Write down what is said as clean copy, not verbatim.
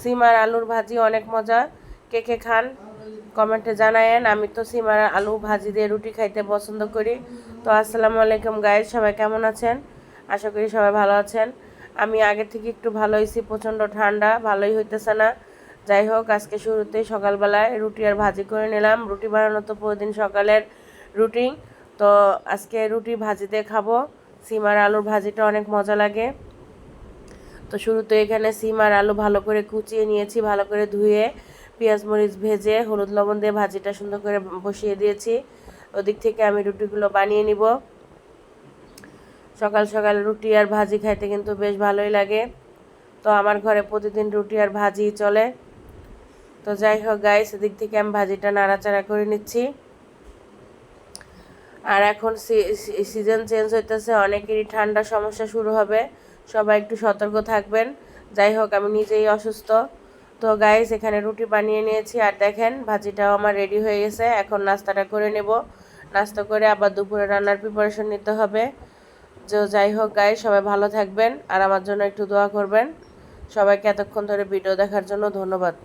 সিম আর আলুর ভাজি অনেক মজা। কে কে খান কমেন্টে জানায়েন। আমি তো সিম আর আলু ভাজি দিয়ে রুটি খাইতে পছন্দ করি। তো আসসালামু আলাইকুম গাইস, সবাই কেমন আছেন? আশা করি সবাই ভালো আছেন। আমি আগে থেকে একটু ভালো হয়েছি, প্রচণ্ড ঠান্ডা, ভালোই হইতেছে না। যাই হোক, আজকে শুরুতেই সকালবেলায় রুটি আর ভাজি করে নিলাম। রুটি বানানো তো প্রতিদিন সকালের রুটিন। তো আজকে রুটি ভাজিতে খাবো। সিম আর আলুর ভাজিটা অনেক মজা লাগে। তো শুরুতে এখানে সিম আর আলু ভালো করে কুচিয়ে নিয়েছি, ভালো করে ধুয়ে পেঁয়াজ মরিচ ভেজে হলুদ লবণ দিয়ে ভাজিটা সুন্দর করে বসিয়ে দিয়েছি। ওদিক থেকে আমি রুটিগুলো বানিয়ে নিব। সকাল সকাল রুটি আর ভাজি খাইতে কিন্তু বেশ ভালোই লাগে। তো আমার ঘরে প্রতিদিন রুটি আর ভাজি চলে। তো যাই হোক গাইস, এদিক থেকে আমি ভাজিটা নাড়াচাড়া করে নিচ্ছি। আর এখন সিজন চেঞ্জ হইতেছে, অনেকেরই ঠান্ডার সমস্যা শুরু হবে, সবাই একটু সতর্ক থাকবেন। যাই হোক, আমি নিজেই অসুস্থ। তো গাইস, এখানে রুটি বানিয়ে নিয়েছি আর দেখেন ভাজিটাও আমার রেডি হয়ে গেছে। এখন নাস্তাটা করে নেব। নাস্তা করে আবার দুপুরে রান্নার প্রিপারেশন নিতে হবে। যাই হোক গাইস, সবাই ভালো থাকবেন আর আমার জন্য একটু দোয়া করবেন। সবাইকে এতক্ষণ ধরে ভিডিও দেখার জন্য ধন্যবাদ।